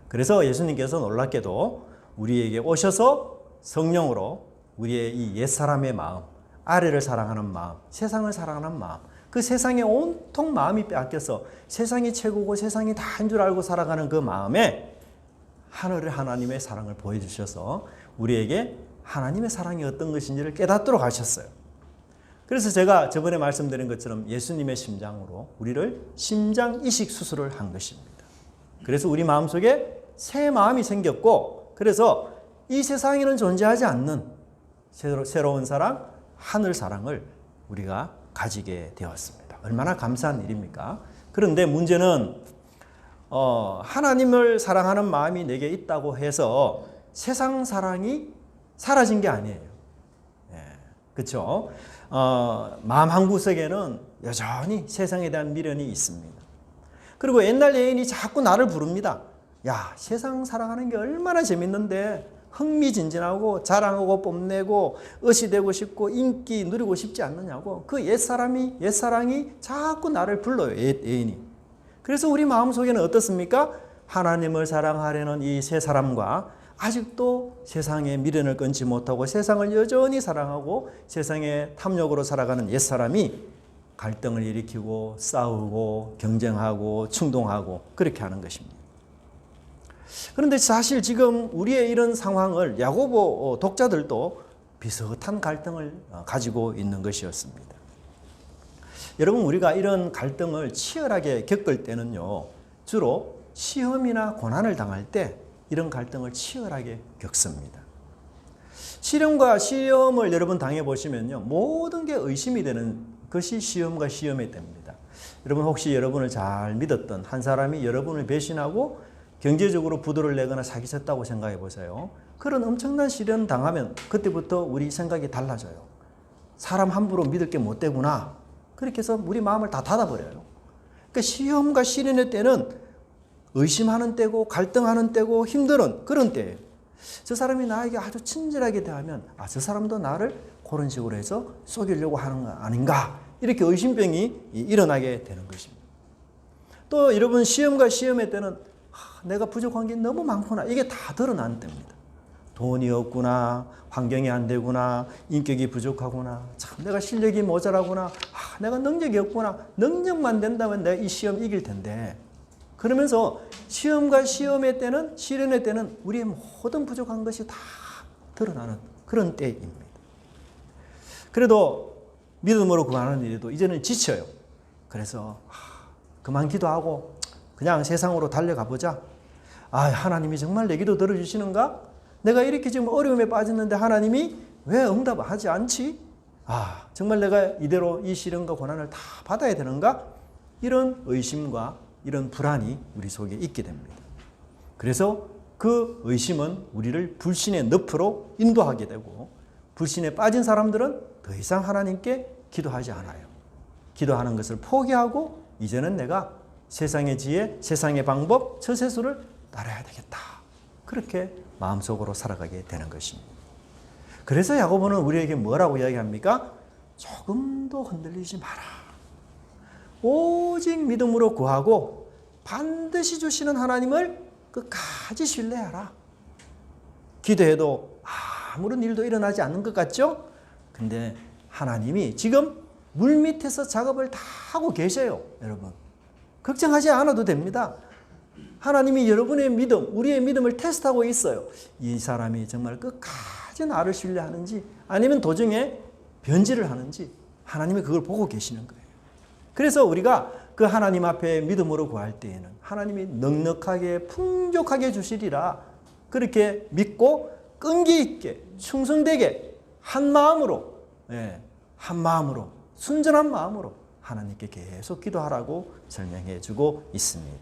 그래서 예수님께서 놀랍게도 우리에게 오셔서 성령으로 우리의 이 옛사람의 마음, 아래를 사랑하는 마음, 세상을 사랑하는 마음, 그 세상에 온통 마음이 빼앗겨서 세상이 최고고 세상이 다인 줄 알고 살아가는 그 마음에 하늘의 하나님의 사랑을 보여주셔서 우리에게 하나님의 사랑이 어떤 것인지를 깨닫도록 하셨어요. 그래서 제가 저번에 말씀드린 것처럼 예수님의 심장으로 우리를 심장 이식 수술을 한 것입니다. 그래서 우리 마음속에 새 마음이 생겼고, 그래서 이 세상에는 존재하지 않는 새로운 사랑, 하늘 사랑을 우리가 가지게 되었습니다. 얼마나 감사한 일입니까? 그런데 문제는 하나님을 사랑하는 마음이 내게 있다고 해서 세상 사랑이 사라진 게 아니에요. 그렇죠? 마음 한구석에는 여전히 세상에 대한 미련이 있습니다. 그리고 옛날 여인이 자꾸 나를 부릅니다. 야, 세상 사랑하는 게 얼마나 재밌는데 흥미진진하고 자랑하고 뽐내고 어시되고 싶고 인기 누리고 싶지 않느냐고. 그 옛사랑이 자꾸 나를 불러요. 여인이. 그래서 우리 마음속에는 어떻습니까? 하나님을 사랑하려는 이 세 사람과 아직도 세상에 미련을 끊지 못하고 세상을 여전히 사랑하고 세상의 탐욕으로 살아가는 옛사람이 갈등을 일으키고 싸우고 경쟁하고 충동하고 그렇게 하는 것입니다. 그런데 사실 지금 우리의 이런 상황을 야고보 독자들도 비슷한 갈등을 가지고 있는 것이었습니다. 여러분, 우리가 이런 갈등을 치열하게 겪을 때는요, 주로 시험이나 고난을 당할 때 이런 갈등을 치열하게 겪습니다. 시련과 시험을 여러분 당해보시면요, 모든 게 의심이 되는 것이 시험과 시험의 때입니다. 여러분, 혹시 여러분을 잘 믿었던 한 사람이 여러분을 배신하고 경제적으로 부도를 내거나 사기쳤다고 생각해 보세요. 그런 엄청난 시련 당하면 그때부터 우리 생각이 달라져요. 사람 함부로 믿을 게 못 되구나. 그렇게 해서 우리 마음을 다 닫아버려요. 그러니까 시험과 시련의 때는 의심하는 때고 갈등하는 때고 힘든 그런 때예요. 저 사람이 나에게 아주 친절하게 대하면 저 사람도 나를 그런 식으로 해서 속이려고 하는 거 아닌가, 이렇게 의심병이 일어나게 되는 것입니다. 또 여러분, 시험과 시험의 때는 내가 부족한 게 너무 많구나, 이게 다 드러나는 때입니다. 돈이 없구나, 환경이 안 되구나, 인격이 부족하구나, 참 내가 실력이 모자라구나, 내가 능력이 없구나, 능력만 된다면 내가 이 시험 이길 텐데, 그러면서 시험과 시험의 때는, 시련의 때는 우리의 모든 부족한 것이 다 드러나는 그런 때입니다. 그래도 믿음으로 구하는 일에도 이제는 지쳐요. 그래서 그만 기도하고 그냥 세상으로 달려가 보자. 하나님이 정말 내 기도 들어주시는가? 내가 이렇게 지금 어려움에 빠졌는데 하나님이 왜 응답하지 않지? 정말 내가 이대로 이 시련과 고난을 다 받아야 되는가? 이런 의심과 이런 불안이 우리 속에 있게 됩니다. 그래서 그 의심은 우리를 불신의 늪으로 인도하게 되고, 불신에 빠진 사람들은 더 이상 하나님께 기도하지 않아요. 기도하는 것을 포기하고 이제는 내가 세상의 지혜, 세상의 방법, 처세술을 따라야 되겠다. 그렇게 마음속으로 살아가게 되는 것입니다. 그래서 야고보는 우리에게 뭐라고 이야기합니까? 조금도 흔들리지 마라. 오직 믿음으로 구하고 반드시 주시는 하나님을 끝까지 신뢰하라. 기도해도 아무런 일도 일어나지 않는 것 같죠? 근데 하나님이 지금 물밑에서 작업을 다 하고 계셔요, 여러분. 걱정하지 않아도 됩니다. 하나님이 여러분의 믿음, 우리의 믿음을 테스트하고 있어요. 이 사람이 정말 끝까지 나를 신뢰하는지 아니면 도중에 변질을 하는지 하나님이 그걸 보고 계시는 거예요. 그래서 우리가 그 하나님 앞에 믿음으로 구할 때에는 하나님이 넉넉하게 풍족하게 주시리라, 그렇게 믿고 끈기 있게 충성되게 한 마음으로 순전한 마음으로 하나님께 계속 기도하라고 설명해 주고 있습니다.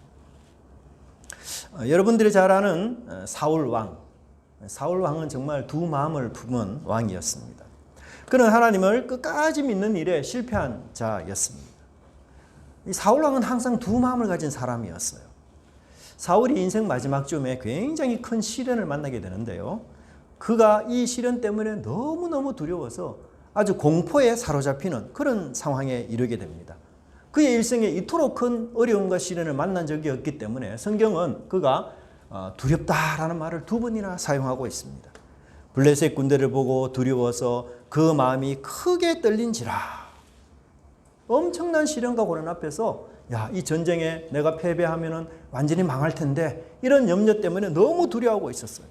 여러분들이 잘 아는 사울왕은 정말 두 마음을 품은 왕이었습니다. 그는 하나님을 끝까지 믿는 일에 실패한 자였습니다. 이 사울왕은 항상 두 마음을 가진 사람이었어요. 사울이 인생 마지막 쯤에 굉장히 큰 시련을 만나게 되는데요. 그가 이 시련 때문에 너무너무 두려워서 아주 공포에 사로잡히는 그런 상황에 이르게 됩니다. 그의 일생에 이토록 큰 어려움과 시련을 만난 적이 없기 때문에 성경은 그가 두렵다라는 말을 두 번이나 사용하고 있습니다. 블레셋 군대를 보고 두려워서 그 마음이 크게 떨린지라. 엄청난 시련과 고난 앞에서 야, 이 전쟁에 내가 패배하면은 완전히 망할 텐데 이런 염려 때문에 너무 두려워하고 있었어요.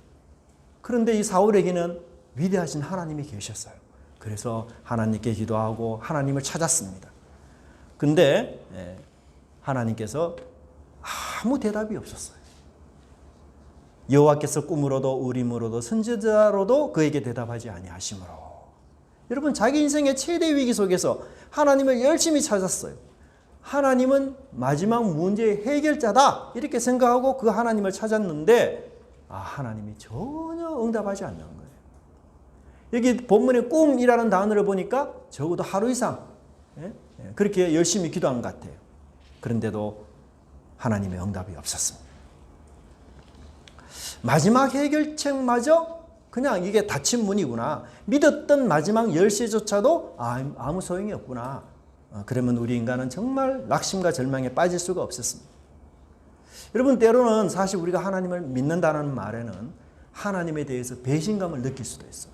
그런데 이 사울에게는 위대하신 하나님이 계셨어요. 그래서 하나님께 기도하고 하나님을 찾았습니다. 근데 하나님께서 아무 대답이 없었어요. 여호와께서 꿈으로도 우림으로도 선지자로도 그에게 대답하지 아니하시므로. 여러분, 자기 인생의 최대 위기 속에서 하나님을 열심히 찾았어요. 하나님은 마지막 문제의 해결자다 이렇게 생각하고 그 하나님을 찾았는데 하나님이 전혀 응답하지 않는 거예요. 여기 본문에 꿈이라는 단어를 보니까 적어도 하루 이상 그렇게 열심히 기도한 것 같아요. 그런데도 하나님의 응답이 없었습니다. 마지막 해결책마저 그냥 이게 닫힌 문이구나. 믿었던 마지막 열쇠조차도 아무 소용이 없구나. 그러면 우리 인간은 정말 낙심과 절망에 빠질 수가 없었습니다. 여러분, 때로는 사실 우리가 하나님을 믿는다는 말에는 하나님에 대해서 배신감을 느낄 수도 있어요.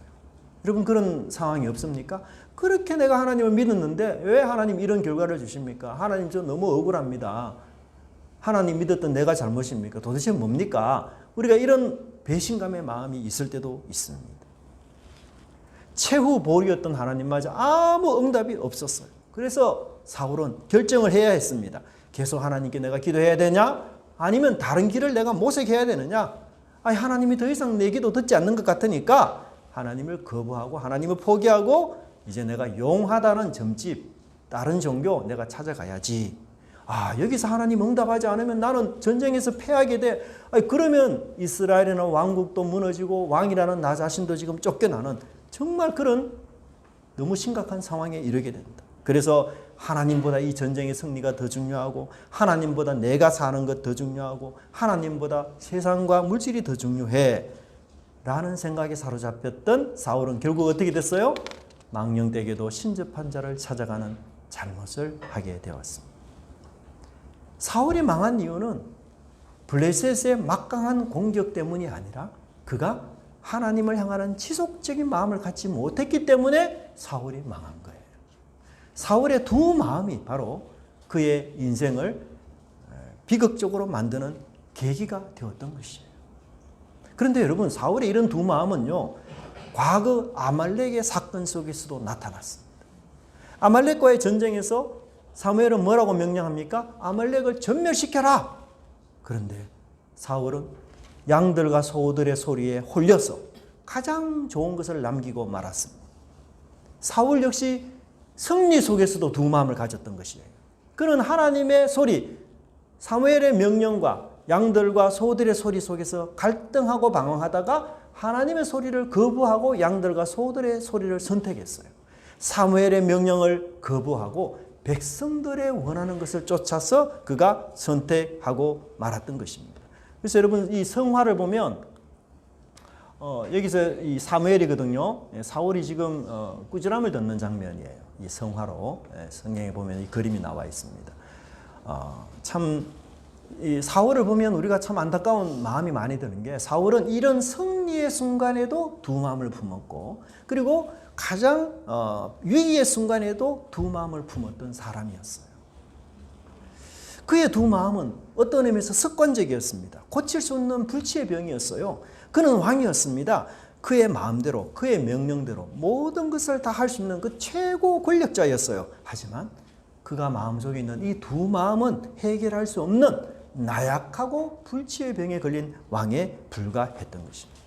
여러분, 그런 상황이 없습니까? 그렇게 내가 하나님을 믿었는데 왜 하나님 이런 결과를 주십니까? 하나님 저 너무 억울합니다. 하나님 믿었던 내가 잘못입니까? 도대체 뭡니까? 우리가 이런 배신감의 마음이 있을 때도 있습니다. 최후 보루였던 하나님마저 아무 응답이 없었어요. 그래서 사울은 결정을 해야 했습니다. 계속 하나님께 내가 기도해야 되냐? 아니면 다른 길을 내가 모색해야 되느냐? 하나님이 더 이상 내 기도 듣지 않는 것 같으니까 하나님을 거부하고 하나님을 포기하고 이제 내가 용하다는 점집, 다른 종교 내가 찾아가야지. 여기서 하나님 응답하지 않으면 나는 전쟁에서 패하게 돼. 그러면 이스라엘이라는 왕국도 무너지고 왕이라는 나 자신도 지금 쫓겨나는 정말 그런 너무 심각한 상황에 이르게 된다. 그래서 하나님보다 이 전쟁의 승리가 더 중요하고 하나님보다 내가 사는 것 더 중요하고 하나님보다 세상과 물질이 더 중요해 라는 생각에 사로잡혔던 사울은 결국 어떻게 됐어요? 망령되게도 신접한 자를 찾아가는 잘못을 하게 되었습니다. 사울이 망한 이유는 블레셋의 막강한 공격 때문이 아니라 그가 하나님을 향하는 지속적인 마음을 갖지 못했기 때문에 사울이 망한 거예요. 사울의 두 마음이 바로 그의 인생을 비극적으로 만드는 계기가 되었던 것이에요. 그런데 여러분, 사울의 이런 두 마음은요, 과거 아말렉의 사건 속에서도 나타났습니다. 아말렉과의 전쟁에서 사무엘은 뭐라고 명령합니까? 아말렉을 전멸시켜라. 그런데 사울은 양들과 소들의 소리에 홀려서 가장 좋은 것을 남기고 말았습니다. 사울 역시 승리 속에서도 두 마음을 가졌던 것이에요. 그는 하나님의 소리, 사무엘의 명령과 양들과 소들의 소리 속에서 갈등하고 방황하다가 하나님의 소리를 거부하고 양들과 소들의 소리를 선택했어요. 사무엘의 명령을 거부하고 백성들의 원하는 것을 쫓아서 그가 선택하고 말았던 것입니다. 그래서 여러분, 이 성화를 보면 여기서 이 사무엘이거든요. 사울이 지금 꾸지람을 듣는 장면이에요. 이 성화로 성경에 보면 이 그림이 나와 있습니다. 참 이 사울을 보면 우리가 참 안타까운 마음이 많이 드는 게, 사울은 이런 승리의 순간에도 두 마음을 품었고, 그리고 가장 위기의 순간에도 두 마음을 품었던 사람이었어요. 그의 두 마음은 어떤 의미에서 습관적이었습니다. 고칠 수 없는 불치의 병이었어요. 그는 왕이었습니다. 그의 마음대로, 그의 명령대로 모든 것을 다 할 수 있는 그 최고 권력자였어요. 하지만 그가 마음속에 있는 이 두 마음은 해결할 수 없는 나약하고 불치의 병에 걸린 왕에 불과했던 것입니다.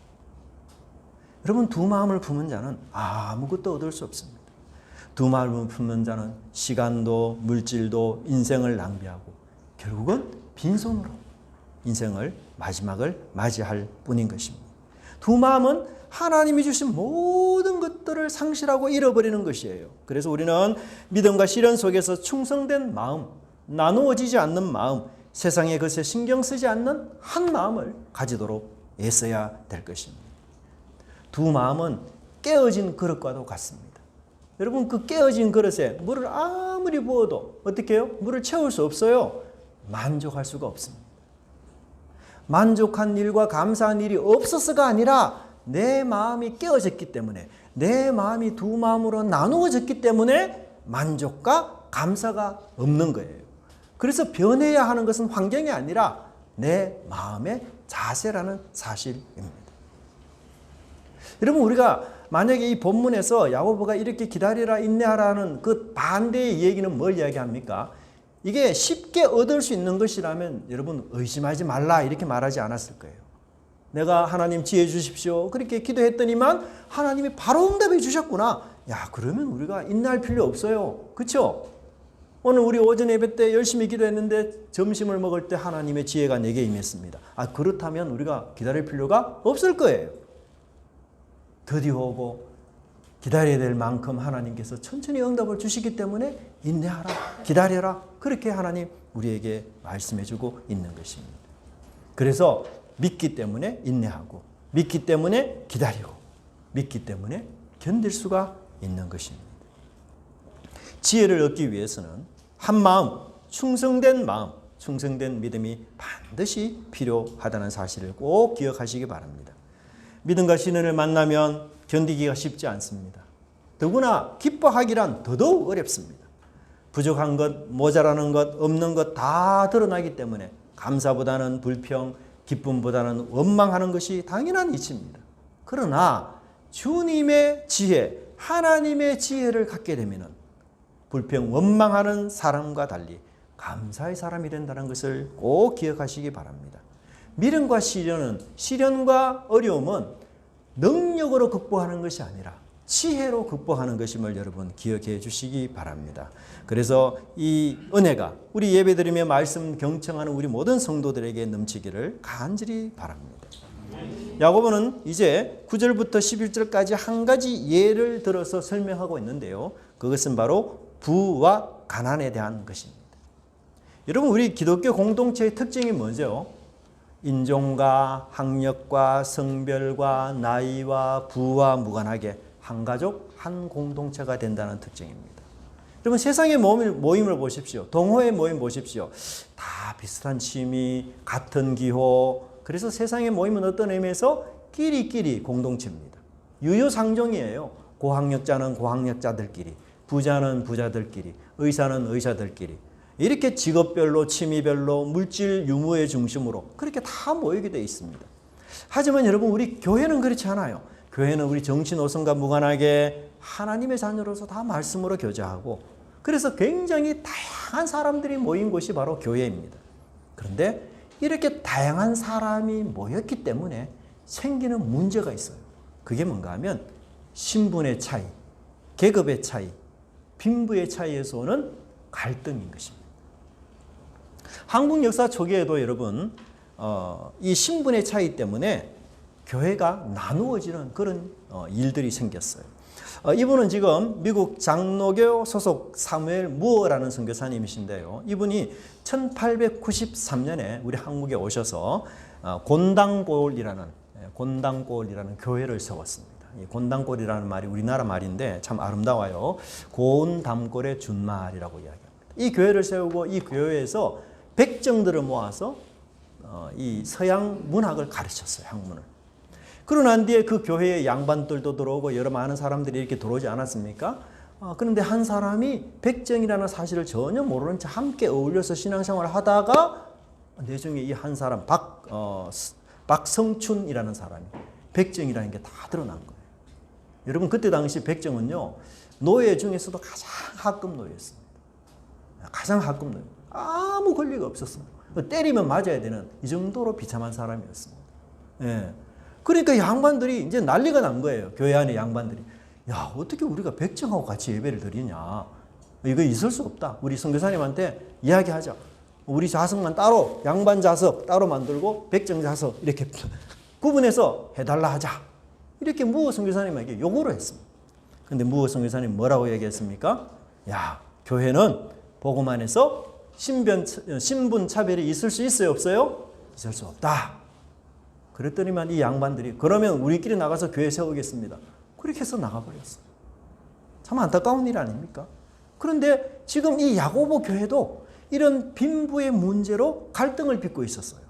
여러분, 두 마음을 품은 자는 아무것도 얻을 수 없습니다. 두 마음을 품는 자는 시간도 물질도 인생을 낭비하고 결국은 빈손으로 인생을 마지막을 맞이할 뿐인 것입니다. 두 마음은 하나님이 주신 모든 것들을 상실하고 잃어버리는 것이에요. 그래서 우리는 믿음과 시련 속에서 충성된 마음, 나누어지지 않는 마음, 세상의 것에 신경 쓰지 않는 한 마음을 가지도록 애써야 될 것입니다. 두 마음은 깨어진 그릇과도 같습니다. 여러분, 그 깨어진 그릇에 물을 아무리 부어도 어떻게 해요? 물을 채울 수 없어요. 만족할 수가 없습니다. 만족한 일과 감사한 일이 없어서가 아니라 내 마음이 깨어졌기 때문에, 내 마음이 두 마음으로 나누어졌기 때문에 만족과 감사가 없는 거예요. 그래서 변해야 하는 것은 환경이 아니라 내 마음의 자세라는 사실입니다. 여러분, 우리가 만약에 이 본문에서 야고보가 이렇게 기다리라 인내하라는 그 반대의 얘기는 뭘 이야기합니까? 이게 쉽게 얻을 수 있는 것이라면 여러분 의심하지 말라 이렇게 말하지 않았을 거예요. 내가 하나님 지혜 주십시오 그렇게 기도했더니만 하나님이 바로 응답해 주셨구나. 야, 그러면 우리가 인내할 필요 없어요. 그렇죠? 오늘 우리 오전 예배 때 열심히 기도했는데 점심을 먹을 때 하나님의 지혜가 내게 임했습니다. 그렇다면 우리가 기다릴 필요가 없을 거예요. 드디어 오고 기다려야 될 만큼 하나님께서 천천히 응답을 주시기 때문에 인내하라, 기다려라. 그렇게 하나님 우리에게 말씀해주고 있는 것입니다. 그래서 믿기 때문에 인내하고, 믿기 때문에 기다리고, 믿기 때문에 견딜 수가 있는 것입니다. 지혜를 얻기 위해서는 한 마음, 충성된 마음, 충성된 믿음이 반드시 필요하다는 사실을 꼭 기억하시기 바랍니다. 믿음과 신앙을 만나면 견디기가 쉽지 않습니다. 더구나 기뻐하기란 더더욱 어렵습니다. 부족한 것, 모자라는 것, 없는 것 다 드러나기 때문에 감사보다는 불평, 기쁨보다는 원망하는 것이 당연한 이치입니다. 그러나 주님의 지혜, 하나님의 지혜를 갖게 되면 불평, 원망하는 사람과 달리 감사의 사람이 된다는 것을 꼭 기억하시기 바랍니다. 미련과 시련과 어려움은 능력으로 극복하는 것이 아니라 지혜로 극복하는 것임을 여러분 기억해 주시기 바랍니다. 그래서 이 은혜가 우리 예배드리며 말씀 경청하는 우리 모든 성도들에게 넘치기를 간절히 바랍니다. 야고보는 이제 9절부터 11절까지 한 가지 예를 들어서 설명하고 있는데요. 그것은 바로 부와 가난에 대한 것입니다. 여러분, 우리 기독교 공동체의 특징이 뭐죠? 인종과 학력과 성별과 나이와 부와 무관하게 한 가족, 한 공동체가 된다는 특징입니다. 여러분, 세상의 모임을 보십시오. 동호회 모임 보십시오. 다 비슷한 취미, 같은 기호. 그래서 세상의 모임은 어떤 의미에서 끼리끼리 공동체입니다. 유효상종이에요. 고학력자는 고학력자들끼리, 부자는 부자들끼리, 의사는 의사들끼리. 이렇게 직업별로, 취미별로, 물질 유무의 중심으로 그렇게 다 모이게 되어 있습니다. 하지만 여러분, 우리 교회는 그렇지 않아요. 교회는 우리 정치 노선과 무관하게 하나님의 자녀로서 다 말씀으로 교제하고, 그래서 굉장히 다양한 사람들이 모인 곳이 바로 교회입니다. 그런데 이렇게 다양한 사람이 모였기 때문에 생기는 문제가 있어요. 그게 뭔가 하면 신분의 차이, 계급의 차이, 빈부의 차이에서 오는 갈등인 것입니다. 한국 역사 초기에도 여러분 이 신분의 차이 때문에 교회가 나누어지는 그런 일들이 생겼어요. 이분은 지금 미국 장로교 소속 사무엘 무어라는 선교사님이신데요. 이분이 1893년에 우리 한국에 오셔서 곤당골이라는 교회를 세웠습니다. 이 곤당골이라는 말이 우리나라 말인데 참 아름다워요. 고운 담골의 준말이라고 이야기합니다. 이 교회를 세우고 이 교회에서 백정들을 모아서 이 서양 문학을 가르쳤어요. 학문을. 그러고 난 뒤에 그 교회에 양반들도 들어오고 여러 많은 사람들이 이렇게 들어오지 않았습니까? 그런데 한 사람이 백정이라는 사실을 전혀 모르는 채 함께 어울려서 신앙생활을 하다가 나중에 이 한 사람 박성춘이라는 사람이 백정이라는 게 다 드러난 거예요. 여러분, 그때 당시 백정은요, 노예 중에서도 가장 하급 노예였습니다. 가장 하급 노예. 아무 권리가 없었어요. 때리면 맞아야 되는 이 정도로 비참한 사람이었습니다. 예. 그러니까 양반들이 이제 난리가 난 거예요. 교회 안에 양반들이. 야, 어떻게 우리가 백정하고 같이 예배를 드리냐. 이거 있을 수 없다. 우리 선교사님한테 이야기하자. 우리 자석만 따로, 양반 자석 따로 만들고 백정 자석 이렇게 구분해서 해달라 하자. 이렇게 무어 선교사님에게 요구를 했습니다. 근데 무어 선교사님 뭐라고 얘기했습니까? 야, 교회는 복음 안에서 신분 차별이 있을 수 있어요, 없어요? 있을 수 없다. 그랬더니만 이 양반들이 그러면 우리끼리 나가서 교회 세우겠습니다. 그렇게 해서 나가버렸어요. 참 안타까운 일 아닙니까? 그런데 지금 이 야고보 교회도 이런 빈부의 문제로 갈등을 빚고 있었어요.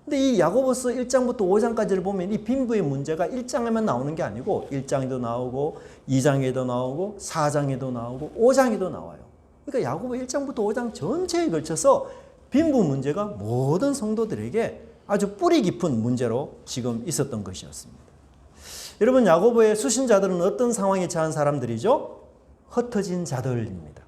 근데 이 야고보서 1장부터 5장까지를 보면 이 빈부의 문제가 1장에만 나오는 게 아니고 1장에도 나오고 2장에도 나오고 4장에도 나오고 5장에도 나와요. 그러니까 야고보 1장부터 5장 전체에 걸쳐서 빈부 문제가 모든 성도들에게 아주 뿌리 깊은 문제로 지금 있었던 것이었습니다. 여러분, 야고보의 수신자들은 어떤 상황에 처한 사람들이죠? 흩어진 자들입니다.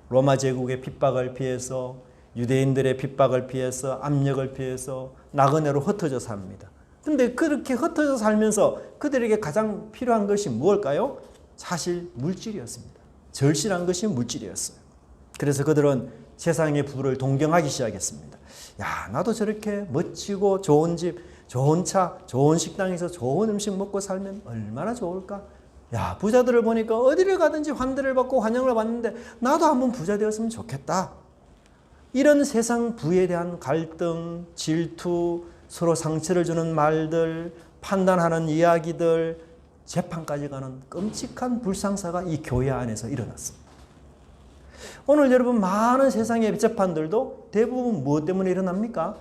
로마 제국의 핍박을 피해서, 유대인들의 핍박을 피해서, 압력을 피해서 나그네로 흩어져 삽니다. 그런데 그렇게 흩어져 살면서 그들에게 가장 필요한 것이 무엇일까요? 사실 물질이었습니다. 절실한 것이 물질이었어요. 그래서 그들은 세상의 부를 동경하기 시작했습니다. 야, 나도 저렇게 멋지고 좋은 집, 좋은 차, 좋은 식당에서 좋은 음식 먹고 살면 얼마나 좋을까? 야, 부자들을 보니까 어디를 가든지 환대를 받고 환영을 받는데 나도 한번 부자 되었으면 좋겠다. 이런 세상 부에 대한 갈등, 질투, 서로 상처를 주는 말들, 판단하는 이야기들, 재판까지 가는 끔찍한 불상사가 이 교회 안에서 일어났습니다. 오늘 여러분, 많은 세상의 재판들도 대부분 무엇 때문에 일어납니까?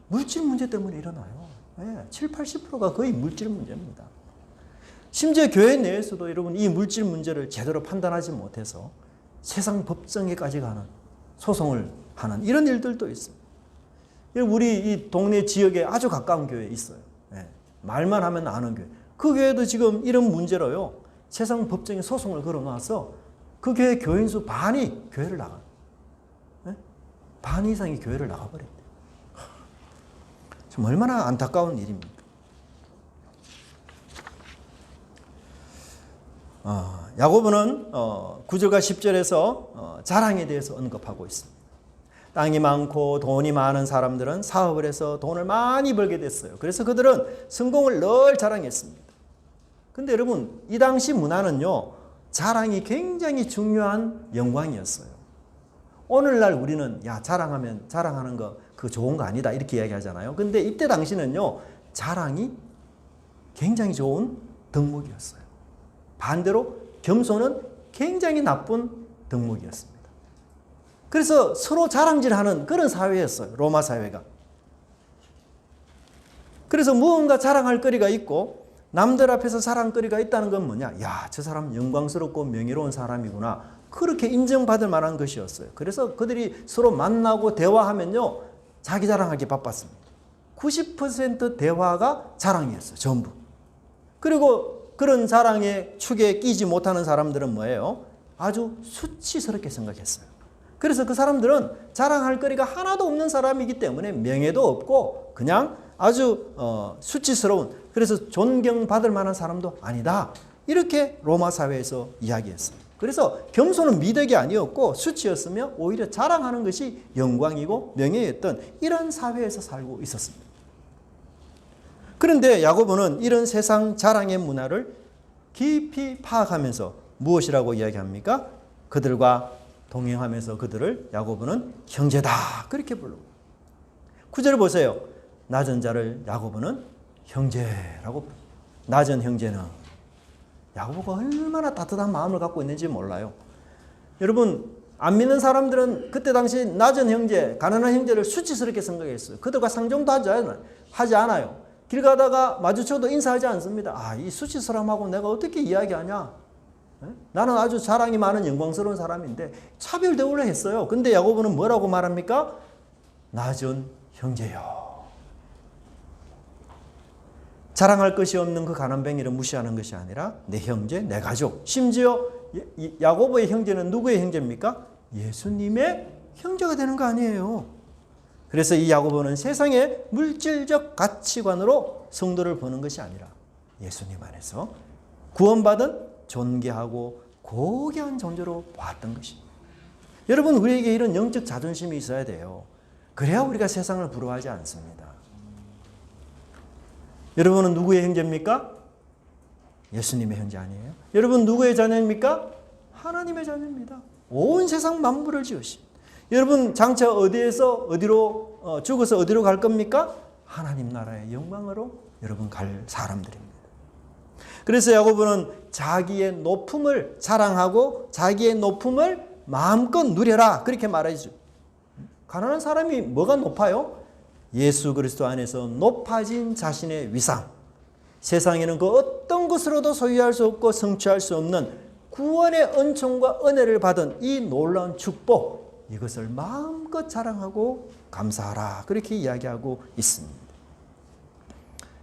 물질 문제 때문에 일어나요. 7, 80%가 거의 물질 문제입니다. 심지어 교회 내에서도 여러분, 이 물질 문제를 제대로 판단하지 못해서 세상 법정에까지 가는 소송을 하는 이런 일들도 있습니다. 우리 이 동네 지역에 아주 가까운 교회에 있어요. 말만 하면 아는 교회. 그 교회도 지금 이런 문제로요, 세상 법정에 소송을 걸어놔서 그 교회 교인 수 반이 교회를 나가. 반 이상이 교회를 나가버렸대요. 참 얼마나 안타까운 일입니까? 야고보는 9절과 10절에서 자랑에 대해서 언급하고 있습니다. 땅이 많고 돈이 많은 사람들은 사업을 해서 돈을 많이 벌게 됐어요. 그래서 그들은 성공을 늘 자랑했습니다. 근데 여러분, 이 당시 문화는요, 자랑이 굉장히 중요한 영광이었어요. 오늘날 우리는 야, 자랑하는 거 그거 좋은 거 아니다 이렇게 이야기하잖아요. 근데 이때 당시는요, 자랑이 굉장히 좋은 덕목이었어요. 반대로 겸손은 굉장히 나쁜 덕목이었습니다. 그래서 서로 자랑질하는 그런 사회였어요, 로마 사회가. 그래서 무언가 자랑할 거리가 있고 남들 앞에서 자랑거리가 있다는 건 뭐냐? 야, 저 사람 영광스럽고 명예로운 사람이구나. 그렇게 인정받을 만한 것이었어요. 그래서 그들이 서로 만나고 대화하면요, 자기 자랑하기 바빴습니다. 90% 대화가 자랑이었어요, 전부. 그리고 그런 자랑의 축에 끼지 못하는 사람들은 뭐예요? 아주 수치스럽게 생각했어요. 그래서 그 사람들은 자랑할 거리가 하나도 없는 사람이기 때문에 명예도 없고 그냥 아주 수치스러운, 그래서 존경받을 만한 사람도 아니다. 이렇게 로마 사회에서 이야기했습니다. 그래서 겸손은 미덕이 아니었고 수치였으며 오히려 자랑하는 것이 영광이고 명예였던 이런 사회에서 살고 있었습니다. 그런데 야고보는 이런 세상 자랑의 문화를 깊이 파악하면서 무엇이라고 이야기합니까? 그들과 동행하면서 그들을 야고보는 형제다 그렇게 부르고, 9절을 보세요. 낮은 자를 야고보는 형제라고 부릅니다. 낮은 형제는, 야고보가 얼마나 따뜻한 마음을 갖고 있는지 몰라요. 여러분, 안 믿는 사람들은 그때 당시 낮은 형제, 가난한 형제를 수치스럽게 생각했어요. 그들과 상종도 하지 않아요. 길 가다가 마주쳐도 인사하지 않습니다. 아, 이 수치스러움하고 내가 어떻게 이야기하냐? 나는 아주 자랑이 많은 영광스러운 사람인데 차별 대우를 했어요. 근데 야고보는 뭐라고 말합니까? 낮은 형제요. 자랑할 것이 없는 그 가난뱅이를 무시하는 것이 아니라 내 형제, 내 가족. 심지어 야고보의 형제는 누구의 형제입니까? 예수님의 형제가 되는 거 아니에요. 그래서 이 야고보는 세상의 물질적 가치관으로 성도를 보는 것이 아니라 예수님 안에서 구원받은 존귀하고 고귀한 존재로 봤던 것입니다. 여러분, 우리에게 이런 영적 자존심이 있어야 돼요. 그래야 우리가 세상을 부러워하지 않습니다. 여러분은 누구의 형제입니까? 예수님의 형제 아니에요? 여러분 누구의 자녀입니까? 하나님의 자녀입니다. 온 세상 만물을 지으신. 여러분 장차 어디에서 어디로 죽어서 어디로 갈 겁니까? 하나님 나라의 영광으로 여러분 갈 사람들입니다. 그래서 야고보는 자기의 높음을 자랑하고 자기의 높음을 마음껏 누려라 그렇게 말하죠. 가난한 사람이 뭐가 높아요? 예수 그리스도 안에서 높아진 자신의 위상, 세상에는 그 어떤 것으로도 소유할 수 없고 성취할 수 없는 구원의 은총과 은혜를 받은 이 놀라운 축복, 이것을 마음껏 자랑하고 감사하라, 그렇게 이야기하고 있습니다.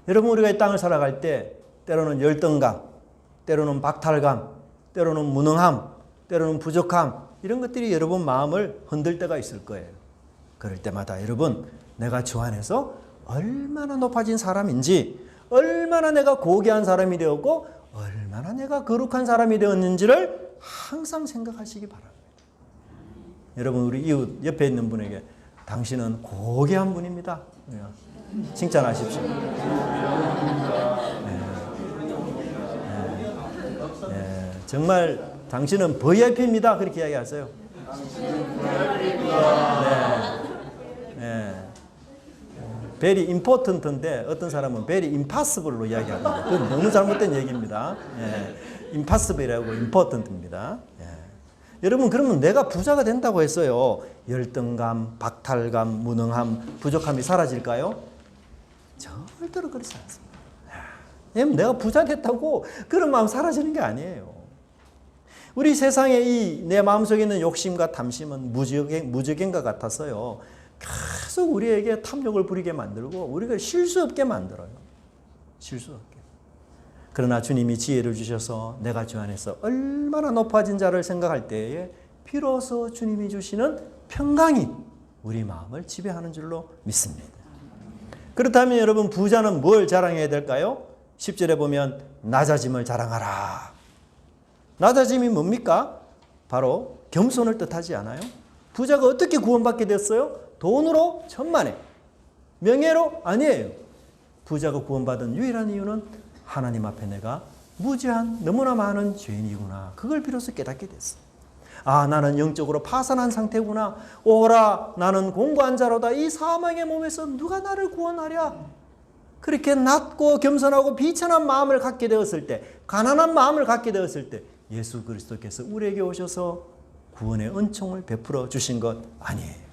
여러분, 우리가 이 땅을 살아갈 때 때로는 열등감, 때로는 박탈감, 때로는 무능함, 때로는 부족함, 이런 것들이 여러분 마음을 흔들 때가 있을 거예요. 그럴 때마다 여러분, 내가 주 안에서 얼마나 높아진 사람인지, 얼마나 내가 고귀한 사람이 되었고 얼마나 내가 거룩한 사람이 되었는지를 항상 생각하시기 바랍니다. 여러분, 우리 이웃 옆에 있는 분에게 당신은 고귀한 분입니다, 칭찬하십시오. 정말 당신은 VIP입니다, 그렇게 이야기하세요. very important인데 어떤 사람은 very impossible로 이야기합니다. 그건 너무 잘못된 얘기입니다. impossible이라고 important입니다. 여러분, 그러면 내가 부자가 된다고 했어요. 열등감, 박탈감, 무능함, 부족함이 사라질까요? 절대로 그렇지 않습니다. 왜냐면 내가 부자 됐다고 그런 마음 사라지는 게 아니에요. 우리 세상에 이 내 마음속에 있는 욕심과 탐심은 무적행과 같아서요, 계속 우리에게 탐욕을 부리게 만들고 우리가 쉴 수 없게 만들어요. 쉴 수 없게. 그러나 주님이 지혜를 주셔서 내가 주 안에서 얼마나 높아진 자를 생각할 때에 비로소 주님이 주시는 평강이 우리 마음을 지배하는 줄로 믿습니다. 그렇다면 여러분, 부자는 뭘 자랑해야 될까요? 10절에 보면 낮아짐을 자랑하라. 낮아짐이 뭡니까? 바로 겸손을 뜻하지 않아요? 부자가 어떻게 구원받게 됐어요? 돈으로? 천만에. 명예로? 아니에요. 부자가 구원받은 유일한 이유는 하나님 앞에 내가 무지한 너무나 많은 죄인이구나, 그걸 비로소 깨닫게 됐어요. 아, 나는 영적으로 파산한 상태구나. 오라, 나는 공고한 자로다. 이 사망의 몸에서 누가 나를 구원하랴. 그렇게 낮고 겸손하고 비천한 마음을 갖게 되었을 때, 가난한 마음을 갖게 되었을 때 예수 그리스도께서 우리에게 오셔서 구원의 은총을 베풀어 주신 것 아니에요.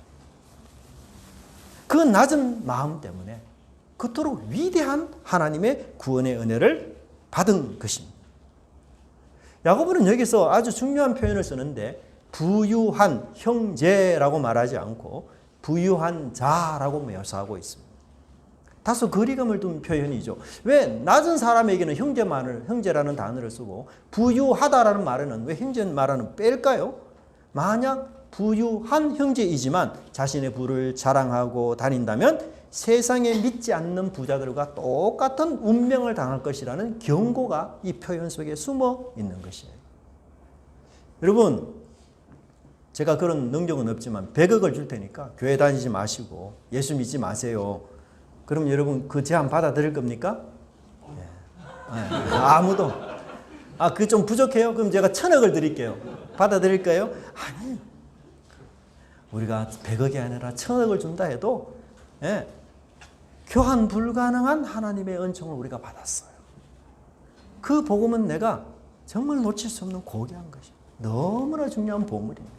그 낮은 마음 때문에 그토록 위대한 하나님의 구원의 은혜를 받은 것입니다. 야고보는 여기서 아주 중요한 표현을 쓰는데, 부유한 형제라고 말하지 않고 부유한 자라고 묘사하고 있습니다. 다소 거리감을 둔 표현이죠. 왜 낮은 사람에게는 형제라는 단어를 쓰고 부유하다라는 말에는 왜 형제 말하는 뺄까요? 만약 부유한 형제이지만 자신의 부를 자랑하고 다닌다면 세상에 믿지 않는 부자들과 똑같은 운명을 당할 것이라는 경고가 이 표현 속에 숨어 있는 것이에요. 여러분, 제가 그런 능력은 없지만 100억을 줄 테니까 교회 다니지 마시고 예수 믿지 마세요. 그럼 여러분 그 제안 받아들일 겁니까? 아무도. 그게 좀 부족해요? 그럼 제가 1000억을 드릴게요. 받아들일까요? 아니에요. 우리가 100억이 아니라 1000억을 준다 해도 교환 불가능한 하나님의 은총을 우리가 받았어요. 그 복음은 내가 정말 놓칠 수 없는 고귀한 것이에요. 너무나 중요한 보물입니다.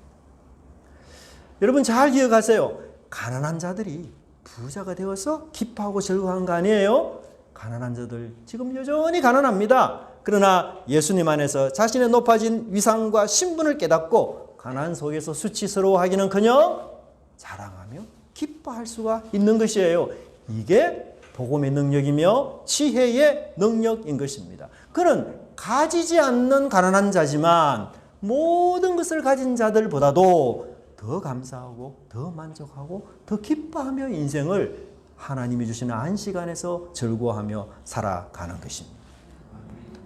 여러분 잘 기억하세요. 가난한 자들이 부자가 되어서 기뻐하고 즐거워한 거 아니에요? 가난한 자들 지금 여전히 가난합니다. 그러나 예수님 안에서 자신의 높아진 위상과 신분을 깨닫고 가난 속에서 수치스러워하기는커녕 자랑하며 기뻐할 수가 있는 것이에요. 이게 복음의 능력이며 지혜의 능력인 것입니다. 그는 가지지 않는 가난한 자지만 모든 것을 가진 자들보다도 더 감사하고 더 만족하고 더 기뻐하며 인생을 하나님이 주시는 안식 안에서 즐거워하며 살아가는 것입니다.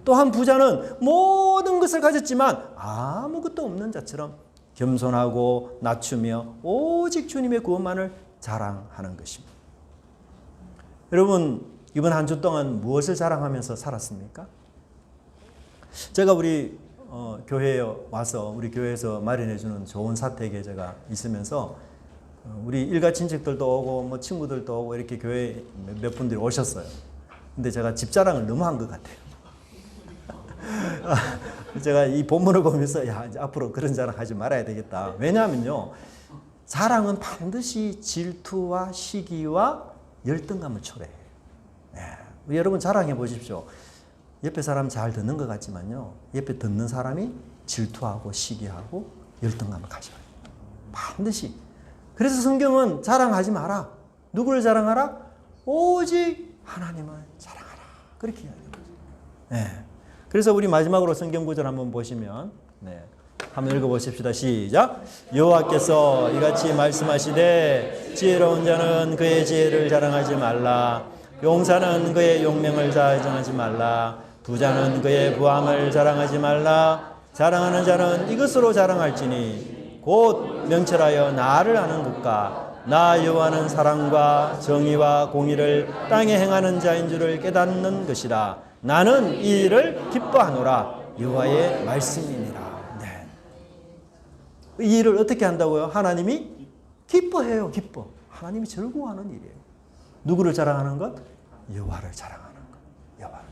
또한 부자는 모든 것을 가졌지만 아무것도 없는 자처럼 겸손하고 낮추며 오직 주님의 구원만을 자랑하는 것입니다. 여러분, 이번 한 주 동안 무엇을 자랑하면서 살았습니까? 제가 우리 교회에 와서 우리 교회에서 마련해주는 좋은 사택 계제가 있으면서 우리 일가 친척들도 오고 뭐 친구들도 오고 이렇게 교회 몇 분들이 오셨어요. 근데 제가 집 자랑을 너무 한 것 같아요. 제가 이 본문을 보면서 이제 앞으로 그런 자랑 하지 말아야 되겠다. 왜냐하면요, 자랑은 반드시 질투와 시기와 열등감을 초래해요. 여러분 자랑해 보십시오. 옆에 사람 잘 듣는 것 같지만요, 옆에 듣는 사람이 질투하고 시기하고 열등감을 가져요. 반드시. 그래서 성경은 자랑하지 마라. 누구를 자랑하라? 오직 하나님을 자랑하라. 그렇게 이야기해요. 그래서 우리 마지막으로 성경 구절 한번 보시면, 한번 읽어보십시다. 시작. 여호와께서 이같이 말씀하시되 지혜로운 자는 그의 지혜를 자랑하지 말라. 용사는 그의 용명을 자랑하지 말라. 부자는 그의 부함을 자랑하지 말라. 자랑하는 자는 이것으로 자랑할지니 곧 명철하여 나를 아는 것과 나 여호와는 사랑과 정의와 공의를 땅에 행하는 자인 줄을 깨닫는 것이라. 나는 이 일을 기뻐하노라. 여호와의 말씀이니라. 이 일을 어떻게 한다고요? 하나님이 기뻐해요. 기뻐. 하나님이 즐거워하는 일이에요. 누구를 자랑하는 것? 여호와를 자랑하는 것. 여호와를.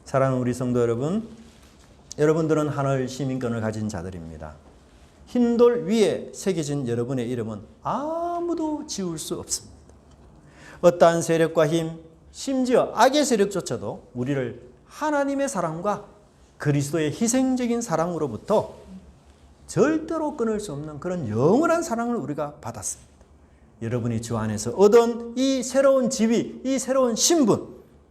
사랑하는 우리 성도 여러분, 여러분들은 하늘 시민권을 가진 자들입니다. 흰돌 위에 새겨진 여러분의 이름은 아무도 지울 수 없습니다. 어떠한 세력과 힘, 심지어 악의 세력조차도 우리를 하나님의 사랑과 그리스도의 희생적인 사랑으로부터 절대로 끊을 수 없는 그런 영원한 사랑을 우리가 받았습니다. 여러분이 주 안에서 얻은 이 새로운 지위, 이 새로운 신분,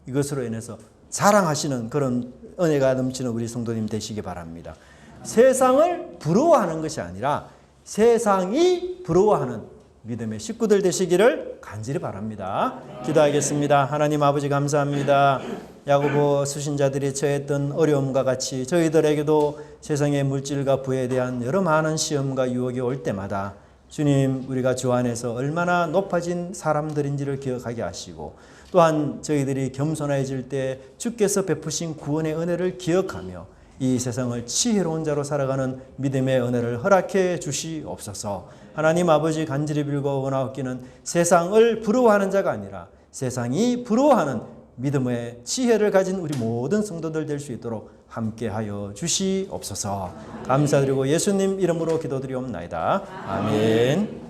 이것으로 인해서 자랑하시는 그런 은혜가 넘치는 우리 성도님 되시기 바랍니다. 세상을 부러워하는 것이 아니라 세상이 부러워하는 믿음의 식구들 되시기를 간절히 바랍니다. 기도하겠습니다. 하나님 아버지 감사합니다. 야고보 수신자들이 처했던 어려움과 같이 저희들에게도 세상의 물질과 부에 대한 여러 많은 시험과 유혹이 올 때마다 주님, 우리가 주 안에서 얼마나 높아진 사람들인지를 기억하게 하시고, 또한 저희들이 겸손해질 때 주께서 베푸신 구원의 은혜를 기억하며 이 세상을 지혜로운 자로 살아가는 믿음의 은혜를 허락해 주시옵소서. 하나님 아버지 간절히 빌고 원하옵기는 세상을 부러워하는 자가 아니라 세상이 부러워하는 믿음의 지혜를 가진 우리 모든 성도들 될 수 있도록 함께하여 주시옵소서. 감사드리고 예수님 이름으로 기도드리옵나이다. 아멘.